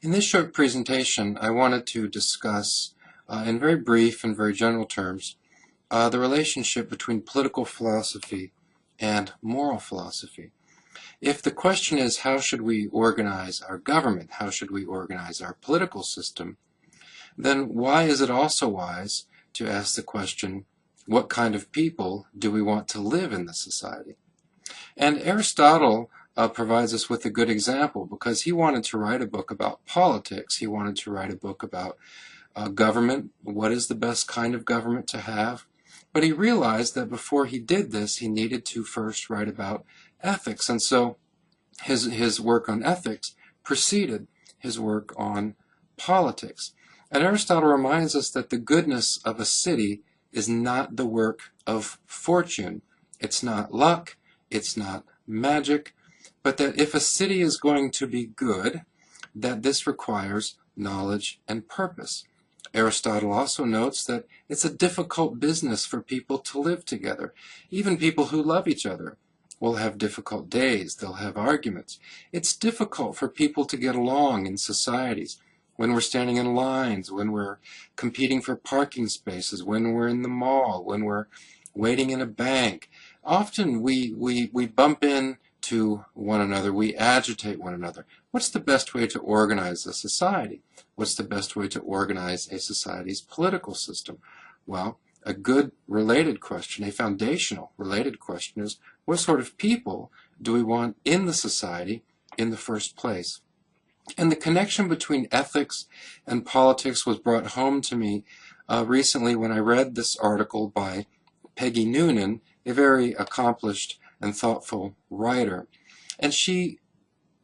In this short presentation, I wanted to discuss, in very brief and very general terms, the relationship between political philosophy and moral philosophy. If the question is how should we organize our government, how should we organize our political system, then why is it also wise to ask the question, what kind of people do we want to live in the society? And Aristotle provides us with a good example because he wanted to write a book about politics. He wanted to write a book about government, what is the best kind of government to have. But he realized that before he did this, he needed to first write about ethics. And so his work on ethics preceded his work on politics. And Aristotle reminds us that the goodness of a city is not the work of fortune. It's not luck. It's not magic, but that if a city is going to be good, that this requires knowledge and purpose. Aristotle also notes that it's a difficult business for people to live together. Even people who love each other will have difficult days. They'll have arguments. It's difficult for people to get along in societies. When we're standing in lines, when we're competing for parking spaces, when we're in the mall, when we're waiting in a bank, often we bump into one another, we agitate one another. What's the best way to organize a society? What's the best way to organize a society's political system? Well, a good related question, a foundational related question is, what sort of people do we want in the society in the first place? And the connection between ethics and politics was brought home to me recently when I read this article by Peggy Noonan, a very accomplished and thoughtful writer. And she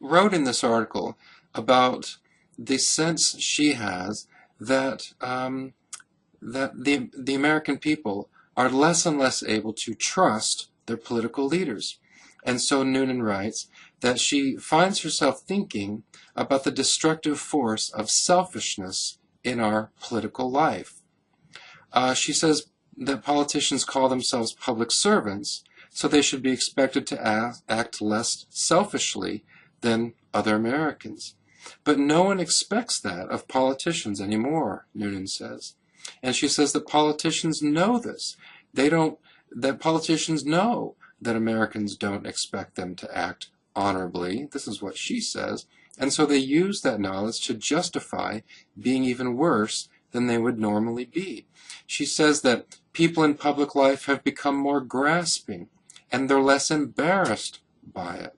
wrote in this article about the sense she has that the American people are less and less able to trust their political leaders. And so Noonan writes that she finds herself thinking about the destructive force of selfishness in our political life. She says that politicians call themselves public servants, so they should be expected to act less selfishly than other Americans. But no one expects that of politicians anymore, Noonan says. And she says that politicians know this. That politicians know that Americans don't expect them to act honorably. This is what she says. And so they use that knowledge to justify being even worse than they would normally be. She says that people in public life have become more grasping, and they're less embarrassed by it.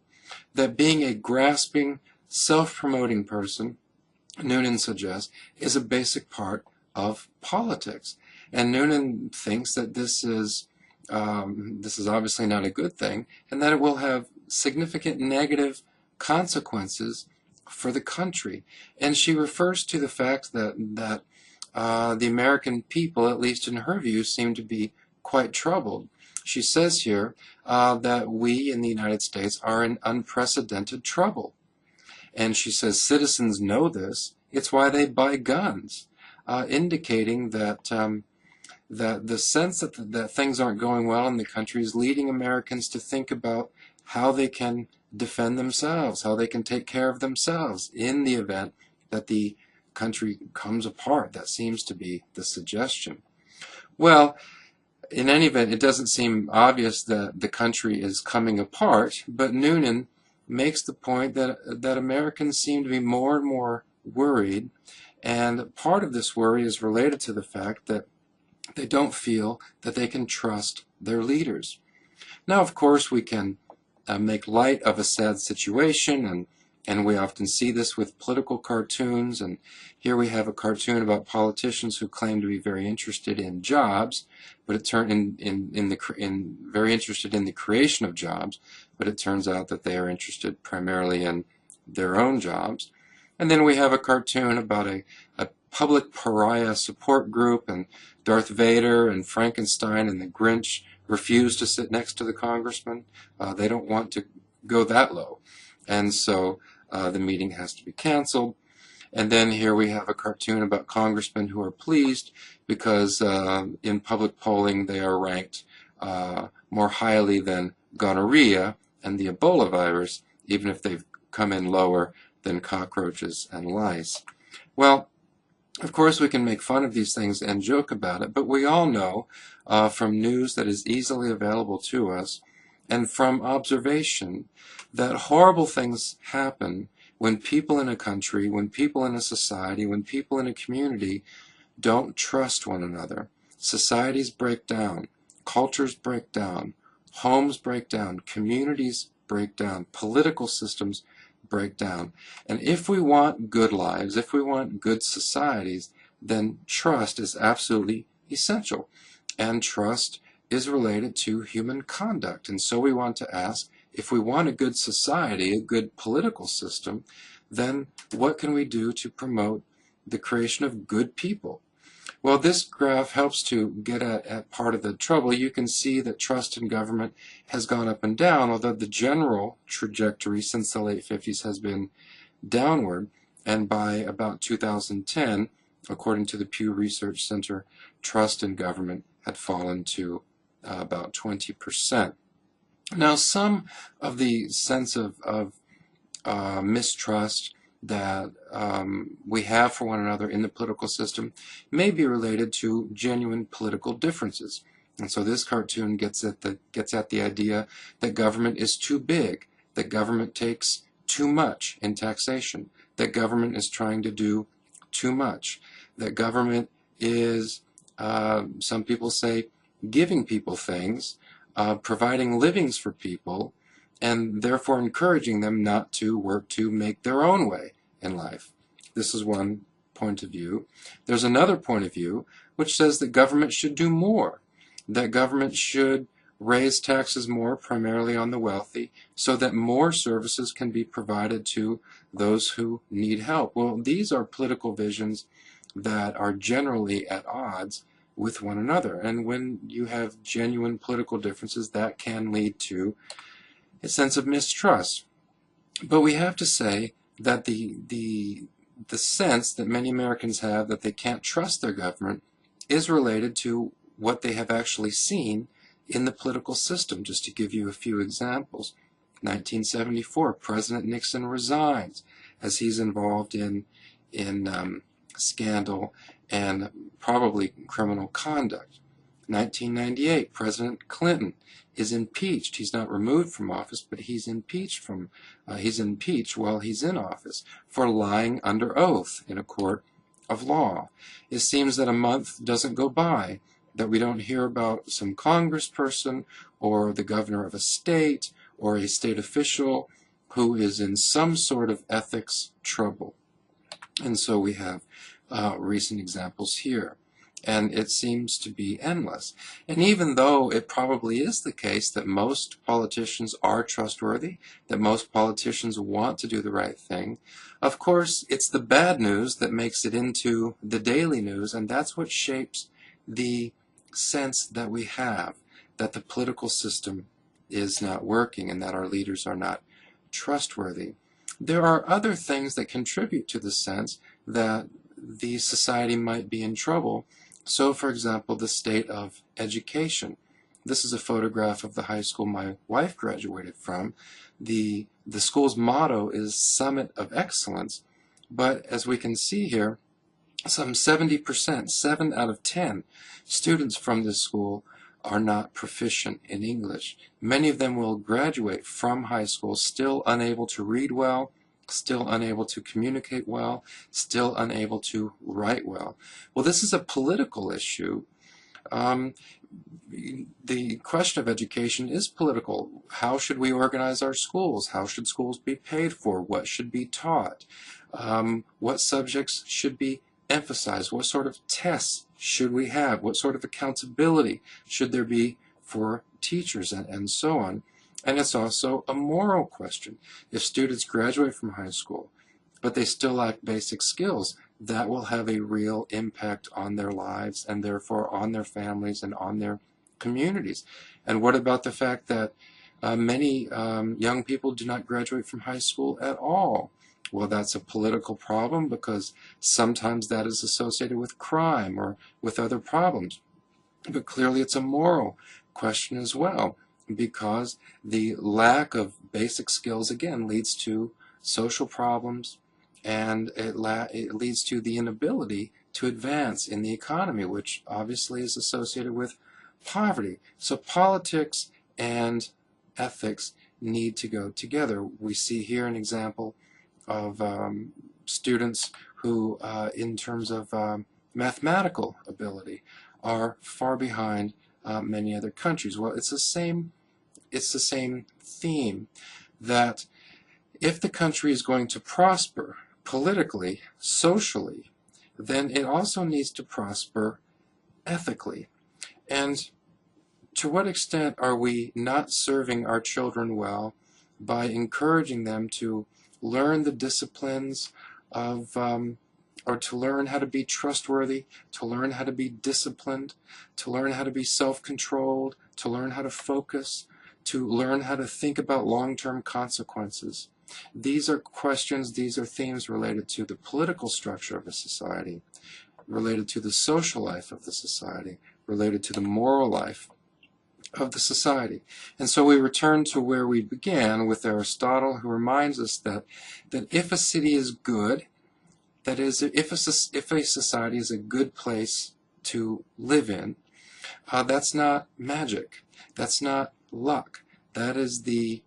That being a grasping, self-promoting person, Noonan suggests, is a basic part of politics. And Noonan thinks that this is obviously not a good thing, and that it will have significant negative consequences for the country. And she refers to the fact that the American people, at least in her view, seem to be quite troubled. She says here that we in the United States are in unprecedented trouble. And she says citizens know this. It's why they buy guns, indicating that the sense that things aren't going well in the country is leading Americans to think about how they can defend themselves, how they can take care of themselves in the event that the country comes apart. That seems to be the suggestion. Well, in any event, it doesn't seem obvious that the country is coming apart, but Noonan makes the point that Americans seem to be more and more worried, and part of this worry is related to the fact that they don't feel that they can trust their leaders. Now, of course, we can make light of a sad situation, and we often see this with political cartoons, and here we have a cartoon about politicians who claim to be very interested in jobs, but it very interested in the creation of jobs, but it turns out that they are interested primarily in their own jobs. And then we have a cartoon about a public pariah support group, and Darth Vader and Frankenstein and the Grinch refuse to sit next to the congressman. They don't want to go that low. And so the meeting has to be canceled. And then here we have a cartoon about congressmen who are pleased because in public polling they are ranked more highly than gonorrhea and the Ebola virus, even if they've come in lower than cockroaches and lice. Well, of course, we can make fun of these things and joke about it, but we all know from news that is easily available to us and from observation that horrible things happen when people in a country, when people in a society, when people in a community don't trust one another. Societies break down, cultures break down, homes break down, communities break down, political systems break down. And if we want good lives, if we want good societies, then trust is absolutely essential. And trust is related to human conduct. And so we want to ask, if we want a good society, a good political system, then what can we do to promote the creation of good people? Well, this graph helps to get at part of the trouble. You can see that trust in government has gone up and down, although the general trajectory since the late 50s has been downward. And by about 2010, according to the Pew Research Center, trust in government had fallen to about 20%. Now, some of the sense of mistrust that we have for one another in the political system may be related to genuine political differences. And so this cartoon gets at the idea that government is too big, that government takes too much in taxation, that government is trying to do too much, that government is, some people say, giving people things, providing livings for people, and therefore encouraging them not to work to make their own way in life. This is one point of view. There's another point of view which says that government should do more, that government should raise taxes more, primarily on the wealthy, so that more services can be provided to those who need help. Well, these are political visions that are generally at odds with one another. And when you have genuine political differences, that can lead to a sense of mistrust. But we have to say that the sense that many Americans have that they can't trust their government is related to what they have actually seen in the political system. Just to give you a few examples, 1974, President Nixon resigns as he's involved in scandal and probably criminal conduct. 1998, President Clinton is impeached. He's not removed from office, but he's impeached while he's in office for lying under oath in a court of law. It seems that a month doesn't go by that we don't hear about some congressperson or the governor of a state or a state official who is in some sort of ethics trouble. And so we have recent examples here. And it seems to be endless. And even though it probably is the case that most politicians are trustworthy, that most politicians want to do the right thing, of course, it's the bad news that makes it into the daily news, and that's what shapes the sense that we have that the political system is not working and that our leaders are not trustworthy. There are other things that contribute to the sense that the society might be in trouble. So, for example, the state of education. This is a photograph of the high school my wife graduated from. The school's motto is Summit of Excellence, but as we can see here, some 70%, 7 out of 10 students from this school are not proficient in English. Many of them will graduate from high school still unable to read well, still unable to communicate well, still unable to write well. Well, this is a political issue. The question of education is political. How should we organize our schools? How should schools be paid for? What should be taught? What subjects should be emphasized? What sort of tests should we have? What sort of accountability should there be for teachers, and so on? And it's also a moral question. If students graduate from high school, but they still lack basic skills, that will have a real impact on their lives and therefore on their families and on their communities. And what about the fact that many young people do not graduate from high school at all? Well, that's a political problem because sometimes that is associated with crime or with other problems. But clearly it's a moral question as well, because the lack of basic skills, again, leads to social problems, and it leads to the inability to advance in the economy, which obviously is associated with poverty. So politics and ethics need to go together. We see here an example of students who, in terms of mathematical ability, are far behind many other countries. Well, it's the same theme, that if the country is going to prosper politically, socially, then it also needs to prosper ethically. And to what extent are we not serving our children well by encouraging them to learn the disciplines of, or to learn how to be trustworthy, to learn how to be disciplined, to learn how to be self-controlled, to learn how to focus, to learn how to think about long-term consequences? These are questions, these are themes related to the political structure of a society, related to the social life of the society, related to the moral life of the society. And so we return to where we began with Aristotle, who reminds us that if a city is good, that is, if a society is a good place to live in, that's not magic, that's not luck, that is the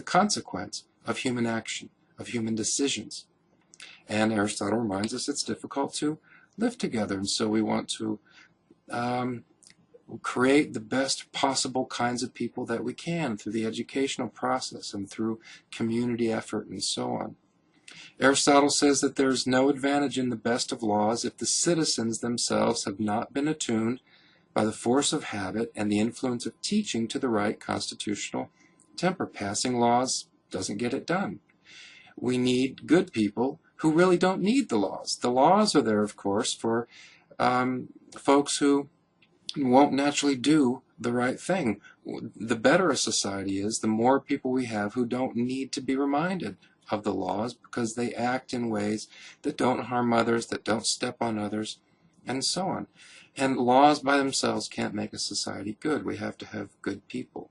consequence of human action, of human decisions. And Aristotle reminds us it's difficult to live together, and so we want to create the best possible kinds of people that we can through the educational process and through community effort and so on. Aristotle says that there is no advantage in the best of laws if the citizens themselves have not been attuned by the force of habit and the influence of teaching to the right constitutional temper. Passing laws doesn't get it done. We need good people who really don't need the laws. The laws are there, of course, for folks who won't naturally do the right thing. The better a society is, the more people we have who don't need to be reminded of the laws because they act in ways that don't harm others, that don't step on others, and so on. And laws by themselves can't make a society good. We have to have good people.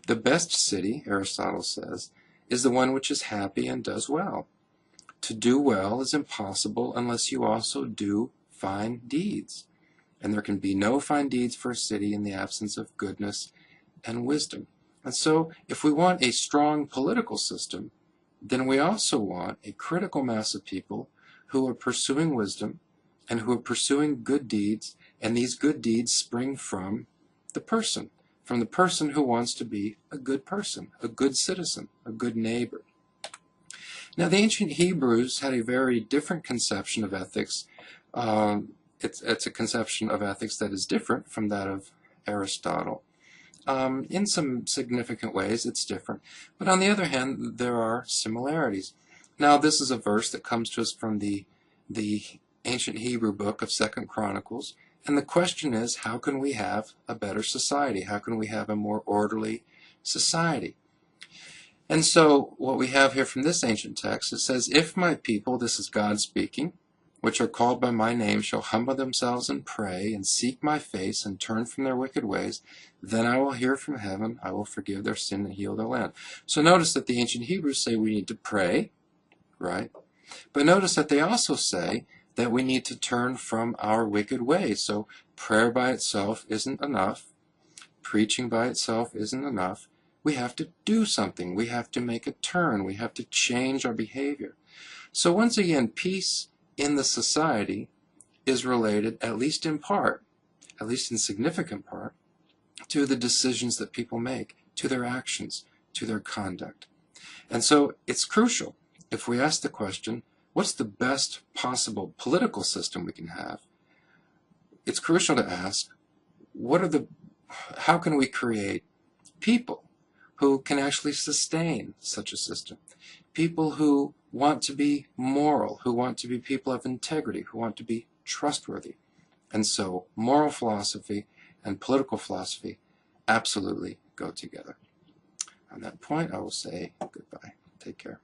The best city, Aristotle says, is the one which is happy and does well. To do well is impossible unless you also do fine deeds. And there can be no fine deeds for a city in the absence of goodness and wisdom. And so, if we want a strong political system, then we also want a critical mass of people who are pursuing wisdom and who are pursuing good deeds, and these good deeds spring from the person who wants to be a good person, a good citizen, a good neighbor. Now, the ancient Hebrews had a very different conception of ethics. It's a conception of ethics that is different from that of Aristotle. In some significant ways, it's different. But on the other hand, there are similarities. Now, this is a verse that comes to us from the ancient Hebrew book of 2 Chronicles. And the question is, how can we have a better society? How can we have a more orderly society? And so what we have here from this ancient text, it says, if my people, this is God speaking, which are called by my name, shall humble themselves and pray and seek my face and turn from their wicked ways, then I will hear from heaven, I will forgive their sin and heal their land. So notice that the ancient Hebrews say we need to pray, right? But notice that they also say that we need to turn from our wicked ways. So prayer by itself isn't enough. Preaching by itself isn't enough. We have to do something. We have to make a turn. We have to change our behavior. So once again, peace in the society is related, at least in part, at least in significant part, to the decisions that people make, to their actions, to their conduct. And so it's crucial, if we ask the question, what's the best possible political system we can have? It's crucial to ask, how can we create people who can actually sustain such a system? People who want to be moral, who want to be people of integrity, who want to be trustworthy. And so moral philosophy and political philosophy absolutely go together. On that point, I will say goodbye. Take care.